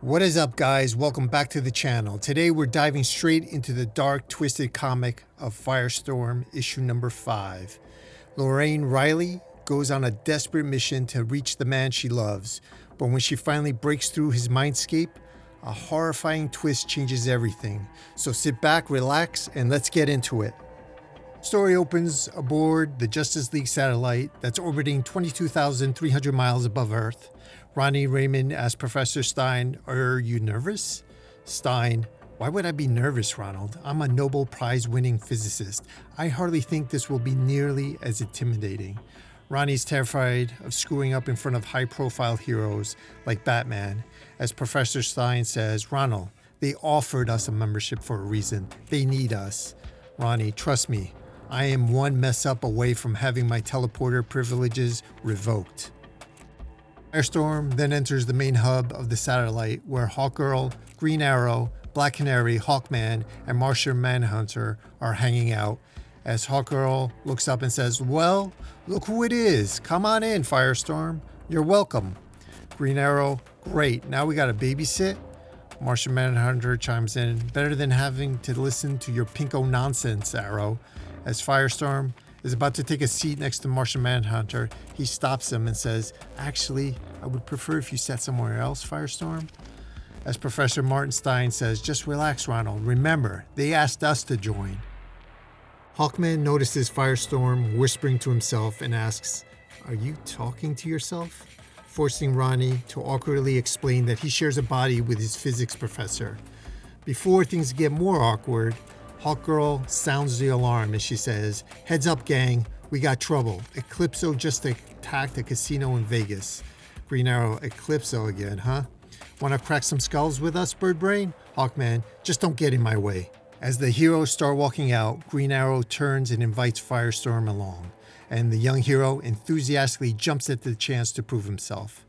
What is up, guys? Welcome back to the channel. Today we're diving straight into the dark, twisted comic of Firestorm, issue number 5. Lorraine Reilly goes on a desperate mission to reach the man she loves, but when she finally breaks through his mindscape, a horrifying twist changes everything. So sit back, relax, and let's get into it. Story opens aboard the Justice League satellite that's orbiting 22,300 miles above Earth. Ronnie Raymond asks Professor Stein, "Are you nervous?" Stein, "Why would I be nervous, Ronald? I'm a Nobel Prize-winning physicist. I hardly think this will be nearly as intimidating." Ronnie's terrified of screwing up in front of high-profile heroes like Batman. As Professor Stein says, "Ronald, they offered us a membership for a reason. They need us." Ronnie, "Trust me, I am one mess up away from having my teleporter privileges revoked." Firestorm then enters the main hub of the satellite where Hawkgirl, Green Arrow, Black Canary, Hawkman, and Martian Manhunter are hanging out. As Hawkgirl looks up and says, "Well, look who it is. Come on in, Firestorm. You're welcome." Green Arrow, "Great, now we gotta babysit?" Martian Manhunter chimes in, "Better than having to listen to your pinko nonsense, Arrow." As Firestorm is about to take a seat next to Martian Manhunter, he stops him and says, "Actually, I would prefer if you sat somewhere else, Firestorm." As Professor Martin Stein says, "Just relax, Ronald. Remember, they asked us to join." Hawkman notices Firestorm whispering to himself and asks, "Are you talking to yourself?" Forcing Ronnie to awkwardly explain that he shares a body with his physics professor. Before things get more awkward, Hawkgirl sounds the alarm as she says, "Heads up, gang, we got trouble. Eclipso just attacked a casino in Vegas." Green Arrow, "Eclipso again, huh? Wanna crack some skulls with us, Birdbrain?" Hawkman, "Just don't get in my way." As the heroes start walking out, Green Arrow turns and invites Firestorm along, and the young hero enthusiastically jumps at the chance to prove himself.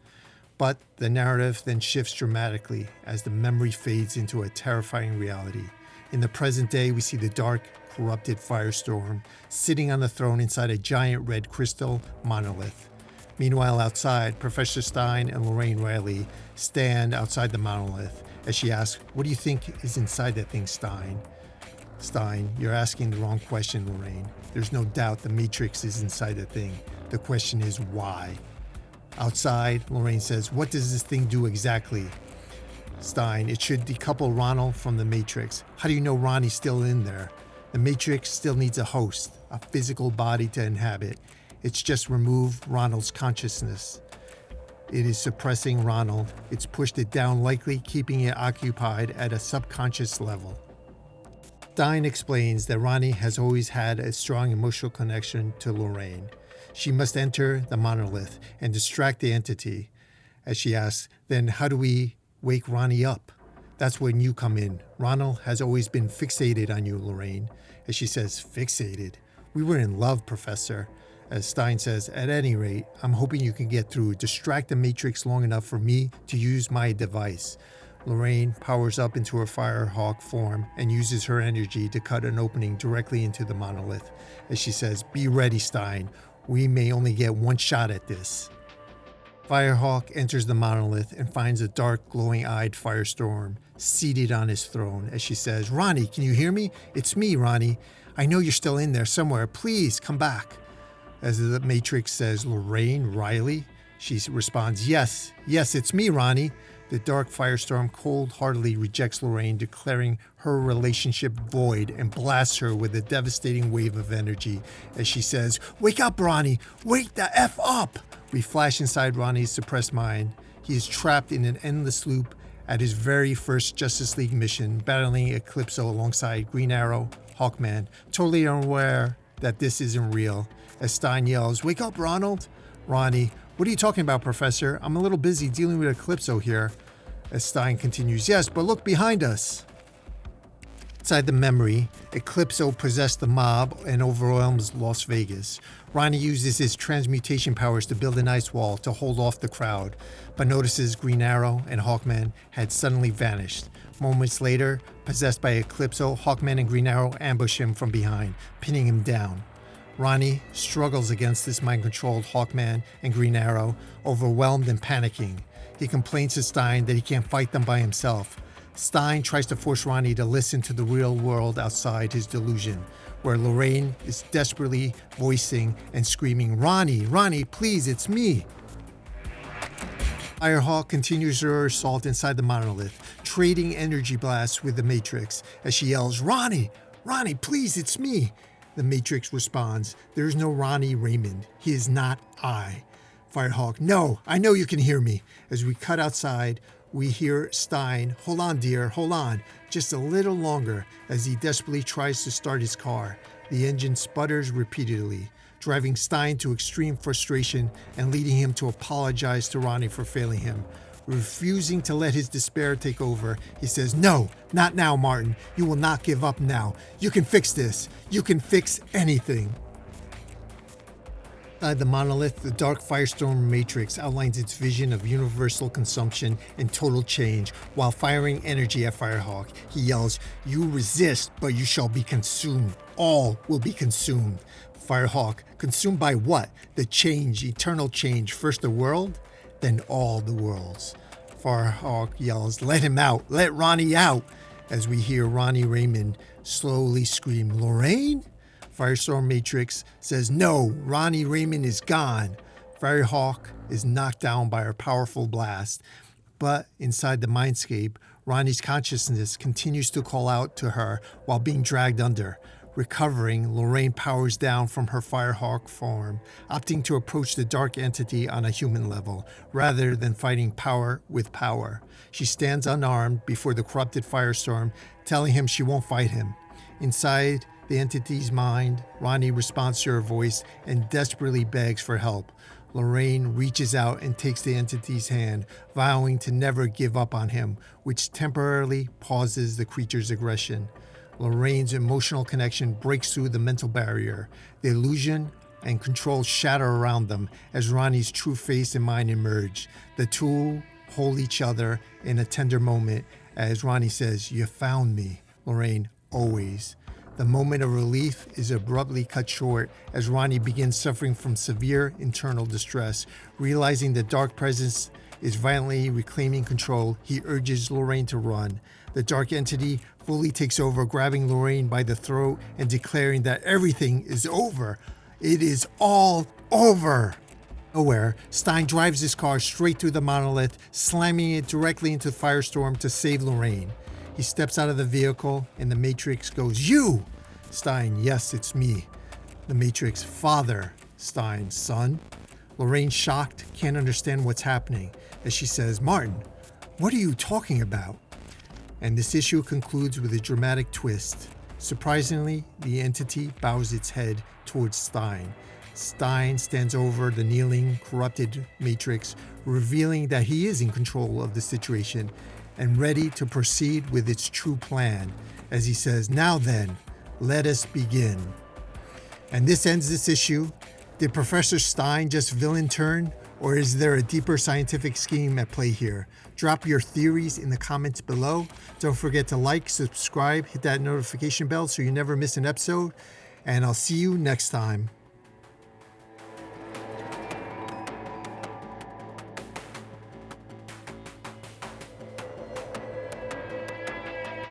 But the narrative then shifts dramatically as the memory fades into a terrifying reality. In the present day, we see the dark, corrupted Firestorm sitting on the throne inside a giant red crystal monolith. Meanwhile, outside, Professor Stein and Lorraine Reilly stand outside the monolith as she asks, "What do you think is inside that thing, Stein?" Stein, "You're asking the wrong question, Lorraine. There's no doubt the Matrix is inside the thing. The question is why." Outside, Lorraine says, "What does this thing do exactly?" Stein, "It should decouple Ronald from the Matrix." "How do you know Ronnie's still in there?" "The Matrix still needs a host, a physical body to inhabit. It's just removed Ronald's consciousness. It is suppressing Ronald. It's pushed it down, likely keeping it occupied at a subconscious level." Stein explains that Ronnie has always had a strong emotional connection to Lorraine. She must enter the monolith and distract the entity. As she asks, "Then how do we wake Ronnie up?" "That's when you come in. Ronald has always been fixated on you, Lorraine." As she says, "Fixated? We were in love, Professor." As Stein says, "At any rate, I'm hoping you can get through, distract the Matrix long enough for me to use my device." Lorraine powers up into her Firehawk form and uses her energy to cut an opening directly into the monolith. As she says, "Be ready, Stein. We may only get one shot at this." Firehawk enters the monolith and finds a dark, glowing-eyed Firestorm seated on his throne. As she says, "Ronnie, can you hear me? It's me, Ronnie. I know you're still in there somewhere. Please come back." As the Matrix says, "Lorraine Reilly?" She responds, yes, it's me, Ronnie." The dark Firestorm cold-heartedly rejects Lorraine, declaring her relationship void, and blasts her with a devastating wave of energy. As she says, "Wake up, Ronnie! Wake the F up!" We flash inside Ronnie's suppressed mind. He is trapped in an endless loop at his very first Justice League mission, battling Eclipso alongside Green Arrow, Hawkman, totally unaware that this isn't real. As Stein yells, "Wake up, Ronald!" Ronnie, "What are you talking about, Professor? I'm a little busy dealing with Eclipso here." As Stein continues, "Yes, but look behind us." Inside the memory, Eclipso possessed the mob and overwhelms Las Vegas. Ronnie uses his transmutation powers to build an ice wall to hold off the crowd, but notices Green Arrow and Hawkman had suddenly vanished. Moments later, possessed by Eclipso, Hawkman and Green Arrow ambush him from behind, pinning him down. Ronnie struggles against this mind-controlled Hawkman and Green Arrow, overwhelmed and panicking. He complains to Stein that he can't fight them by himself. Stein tries to force Ronnie to listen to the real world outside his delusion, where Lorraine is desperately voicing and screaming, "Ronnie, Ronnie, please, it's me." Firehawk continues her assault inside the monolith, trading energy blasts with the Matrix as she yells, "Ronnie, Ronnie, please, it's me." The Matrix responds, "There is no Ronnie Raymond. He is not I." Firehawk, "No, I know you can hear me." As we cut outside, we hear Stein, "Hold on, dear, hold on, just a little longer," as he desperately tries to start his car. The engine sputters repeatedly, driving Stein to extreme frustration and leading him to apologize to Ronnie for failing him. Refusing to let his despair take over, he says, "No, not now, Martin. You will not give up now. You can fix this. You can fix anything." Inside the monolith, the dark Firestorm Matrix outlines its vision of universal consumption and total change while firing energy at Firehawk. He yells, "You resist, but you shall be consumed. All will be consumed." Firehawk, "Consumed by what? The change, eternal change. First the world, then all the worlds." Firehawk yells, "Let him out. Let Ronnie out." As we hear Ronnie Raymond slowly scream, "Lorraine?" Firestorm Matrix says, "No, Ronnie Raymond is gone." Firehawk is knocked down by her powerful blast. But inside the mindscape, Ronnie's consciousness continues to call out to her while being dragged under. Recovering, Lorraine powers down from her Firehawk form, opting to approach the dark entity on a human level, rather than fighting power with power. She stands unarmed before the corrupted Firestorm, telling him she won't fight him. Inside the entity's mind, Ronnie responds to her voice and desperately begs for help. Lorraine reaches out and takes the entity's hand, vowing to never give up on him, which temporarily pauses the creature's aggression. Lorraine's emotional connection breaks through the mental barrier. The illusion and control shatter around them as Ronnie's true face and mind emerge. The two hold each other in a tender moment as Ronnie says, "You found me, Lorraine, always." The moment of relief is abruptly cut short as Ronnie begins suffering from severe internal distress. Realizing the dark presence is violently reclaiming control, he urges Lorraine to run. The dark entity fully takes over, grabbing Lorraine by the throat and declaring that everything is over. It is all over. Nowhere, Stein drives his car straight through the monolith, slamming it directly into the Firestorm to save Lorraine. He steps out of the vehicle and the Matrix goes, "You!" Stein, "Yes, it's me." The Matrix, "Father." Stein, "Son?" Lorraine, shocked, can't understand what's happening as she says, "Martin, what are you talking about?" And this issue concludes with a dramatic twist. Surprisingly, the entity bows its head towards Stein. Stein stands over the kneeling, corrupted Matrix, revealing that he is in control of the situation and ready to proceed with its true plan, as he says, "Now then, let us begin." And this ends this issue. Did Professor Stein just villain turn, or is there a deeper scientific scheme at play here? Drop your theories in the comments below. Don't forget to like, subscribe, hit that notification bell so you never miss an episode, and I'll see you next time.